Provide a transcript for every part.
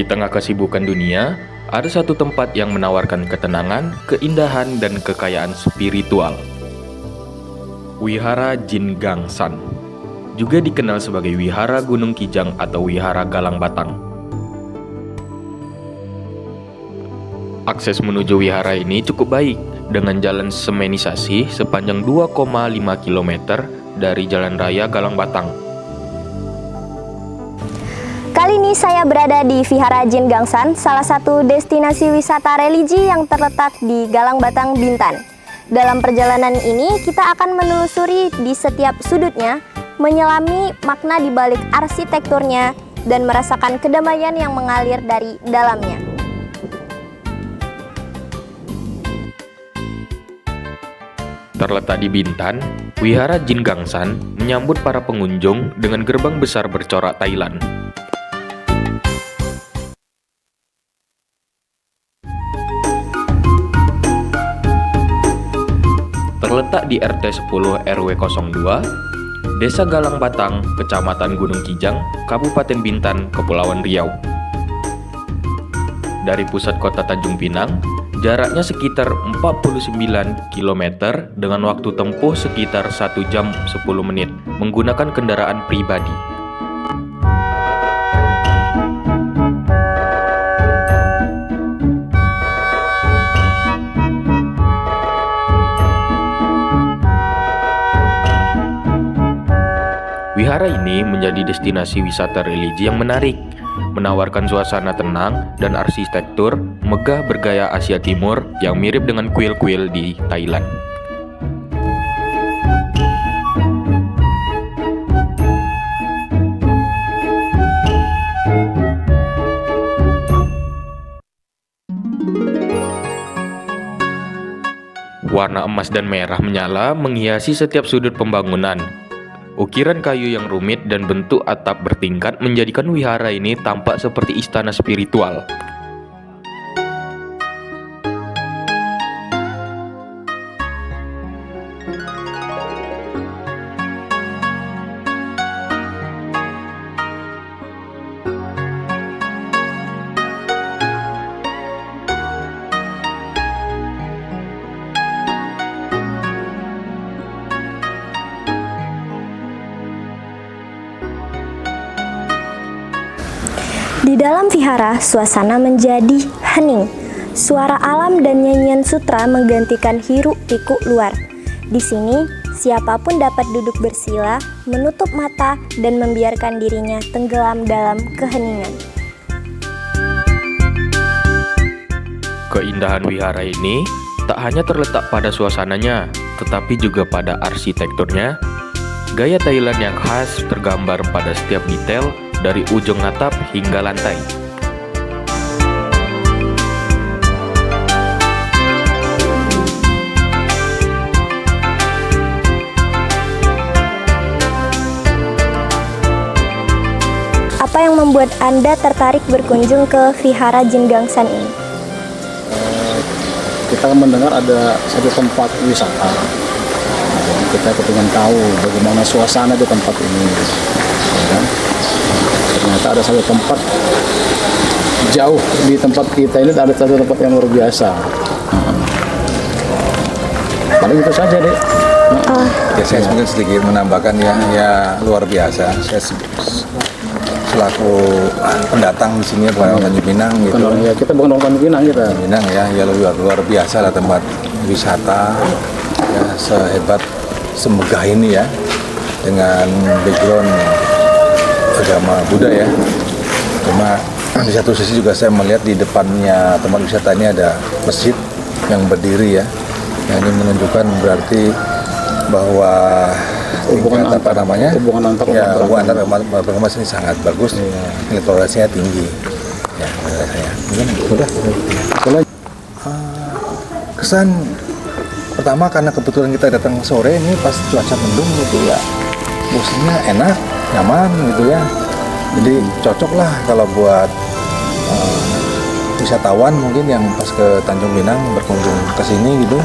Di tengah kesibukan dunia, ada satu tempat yang menawarkan ketenangan, keindahan, dan kekayaan spiritual. Wihara Jingangsan, juga dikenal sebagai Wihara Gunung Kijang atau Wihara Galang Batang. Akses menuju wihara ini cukup baik, dengan jalan semenisasi sepanjang 2,5 km dari Jalan Raya Galang Batang. Kali ini saya berada di Vihara Jingangsan, salah satu destinasi wisata religi yang terletak di Galang Batang, Bintan. Dalam perjalanan ini, kita akan menelusuri di setiap sudutnya, menyelami makna di balik arsitekturnya, dan merasakan kedamaian yang mengalir dari dalamnya. Terletak di Bintan, Wihara Jingangsan menyambut para pengunjung dengan gerbang besar bercorak Thailand. Terletak di RT 10 RW 02, Desa Galang Batang, Kecamatan Gunung Kijang, Kabupaten Bintan, Kepulauan Riau. Dari pusat kota Tanjung Pinang, jaraknya sekitar 49 km dengan waktu tempuh sekitar 1 jam 10 menit menggunakan kendaraan pribadi. Wihara ini menjadi destinasi wisata religi yang menarik, menawarkan suasana tenang dan arsitektur megah bergaya Asia Timur yang mirip dengan kuil-kuil di Thailand. Warna emas dan merah menyala menghiasi setiap sudut pembangunan. Ukiran kayu yang rumit dan bentuk atap bertingkat menjadikan wihara ini tampak seperti istana spiritual. Di dalam vihara, suasana menjadi hening. Suara alam dan nyanyian sutra menggantikan hiruk-pikuk luar. Di sini, siapapun dapat duduk bersila, menutup mata, dan membiarkan dirinya tenggelam dalam keheningan. Keindahan wihara ini tak hanya terletak pada suasananya, tetapi juga pada arsitekturnya. Gaya Thailand yang khas tergambar pada setiap detail, dari ujung atap hingga lantai. Apa yang membuat Anda tertarik berkunjung ke Vihara Jingangsan ini? Kita mendengar ada satu tempat wisata. Kita ingin tahu bagaimana suasana di tempat ini. Ya kan? Ternyata ada satu tempat jauh di tempat kita ini, ada satu tempat yang luar biasa. Paling itu saja deh. Ya, saya mungkin sedikit menambahkan ya luar biasa. Saya selaku pendatang di sini bukan Tanjung Pinang gitu. Ya, kita bukan orang Tanjung Pinang kita. Pinang ya luar biasa lah tempat wisata ya, sehebat semegah ini ya, dengan background agama Buddha ya. Cuma di satu sisi juga saya melihat di depannya tempat wisata ini ada masjid yang berdiri ya. Yang ini menunjukkan berarti bahwa hubungan antar umat beragama ini sangat bagus, toleransinya tinggi. Ya, menurut saya. Udah. Kesan pertama karena kebetulan kita datang sore ini pas cuaca mendung gitu ya. Musimnya enak, nyaman gitu ya, jadi cocok lah kalau buat wisatawan mungkin yang pas ke Tanjung Pinang berkunjung ke sini gitu.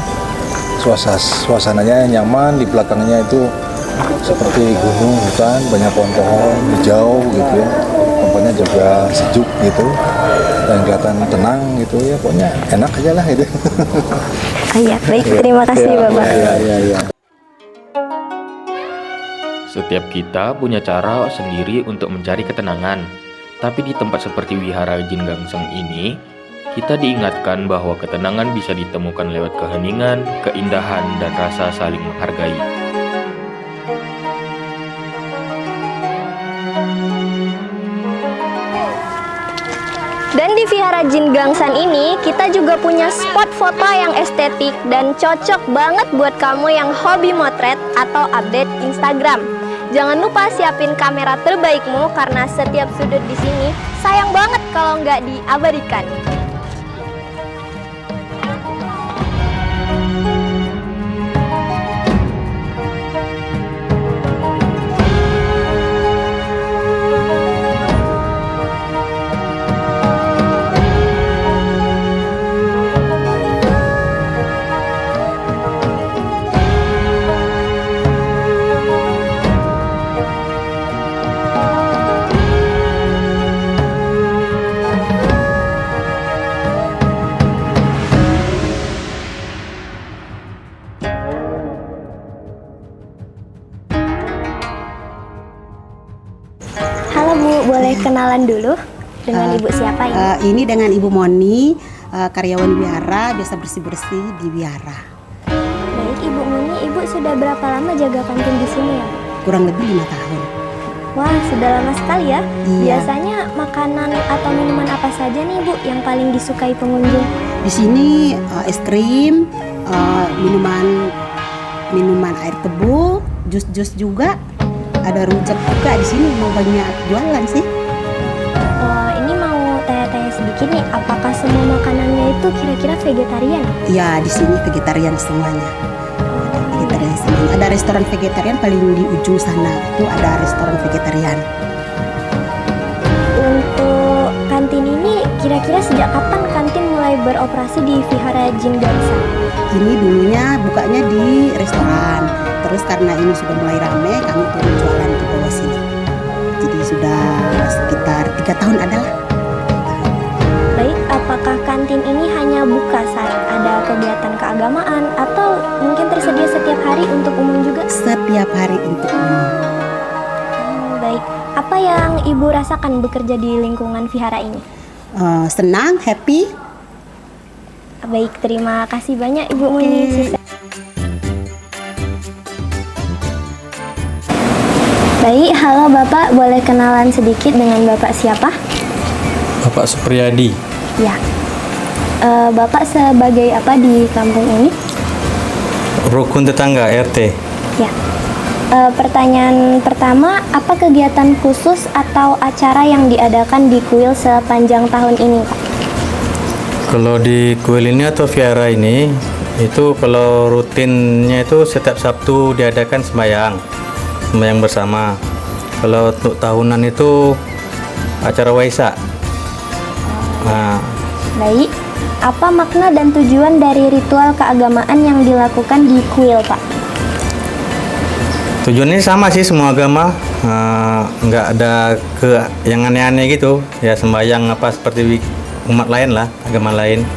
Suasananya nyaman, di belakangnya itu seperti gunung, hutan, banyak pohon-pohon, hijau gitu ya. Tempatnya juga sejuk gitu, dan kelihatan tenang gitu ya. Pokoknya enak aja lah gitu. Iya, baik. Terima kasih Bapak. Iya. Setiap kita punya cara sendiri untuk mencari ketenangan. Tapi di tempat seperti Wihara Jin Gangseng ini, kita diingatkan bahwa ketenangan bisa ditemukan lewat keheningan, keindahan, dan rasa saling menghargai. Dan di Vihara Jin Gangsan ini, kita juga punya spot foto yang estetik dan cocok banget buat kamu yang hobi motret atau update Instagram. Jangan lupa siapin kamera terbaikmu karena setiap sudut di sini sayang banget kalau nggak diabadikan. Halo Bu, boleh kenalan dulu dengan Ibu siapa ini? Ini dengan Ibu Moni, karyawan wihara, biasa bersih-bersih di wihara. Baik Ibu Muni, Ibu sudah berapa lama jaga kantin di sini ya? Kurang lebih 5 tahun. Wah, sudah lama sekali ya. Iya. Biasanya makanan atau minuman apa saja nih Bu yang paling disukai pengunjung? Di sini es krim, minuman air tebu, jus-jus juga. Ada rujak juga di sini, mau banyak jualan sih. Ini mau tanya-tanya sedikit nih, apakah semua makanannya itu kira-kira vegetarian? Ya, di sini vegetarian semuanya. Vegetarian semuanya. Ada restoran vegetarian paling di ujung sana, itu ada restoran vegetarian. Untuk kantin ini, kira-kira sejak kapan kantin mulai beroperasi di Vihara Jin Gangsan? Ini dulunya bukanya di restoran, terus karena ini sudah mulai rame, kami turun jualan di bawah sini. Jadi sudah sekitar 3 tahun adalah. Baik, apakah kantin ini hanya buka saat ada kegiatan keagamaan atau mungkin tersedia setiap hari untuk umum juga? Setiap hari untuk umum. Baik, apa yang Ibu rasakan bekerja di lingkungan Vihara ini? Senang, happy. Baik, terima kasih banyak Ibu Muni. Sukses. Baik, halo Bapak, boleh kenalan sedikit dengan Bapak siapa? Bapak Supriyadi, Ya, Bapak sebagai apa di kampung ini? rukun tetangga RT. Ya. Pertanyaan pertama, apa kegiatan khusus atau acara yang diadakan di kuil sepanjang tahun ini, Pak? Kalau di kuil ini atau vihara ini, itu kalau rutinnya itu setiap Sabtu diadakan sembahyang bersama. Kalau untuk tahunan itu acara Waisak. Nah, Baik, apa makna dan tujuan dari ritual keagamaan yang dilakukan di kuil, Pak? tujuannya sama sih semua agama, nggak ada yang aneh-aneh gitu. Ya sembahyang apa seperti umat lain lah, agama lain.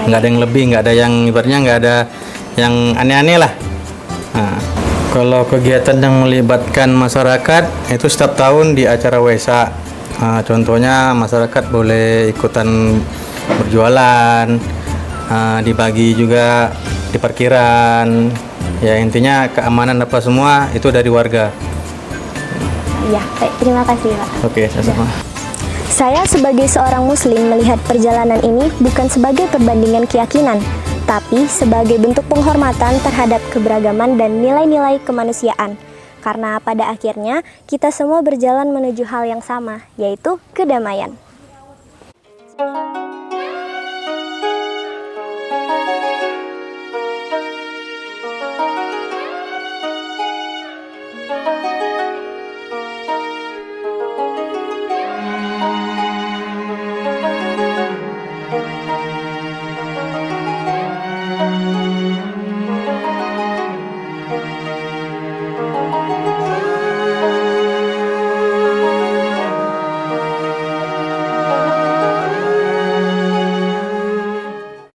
Nggak ada yang lebih, nggak ada yang ibaratnya nggak ada yang aneh-aneh lah. Kalau kegiatan yang melibatkan masyarakat itu setiap tahun di acara Waisak. Contohnya masyarakat boleh ikutan berjualan, dibagi juga di parkiran. Ya intinya keamanan apa semua itu dari warga. Ya, baik, terima kasih, Pak. Oke, sama-sama. Saya sebagai seorang muslim melihat perjalanan ini bukan sebagai perbandingan keyakinan, tapi sebagai bentuk penghormatan terhadap keberagaman dan nilai-nilai kemanusiaan. Karena pada akhirnya kita semua berjalan menuju hal yang sama, yaitu kedamaian.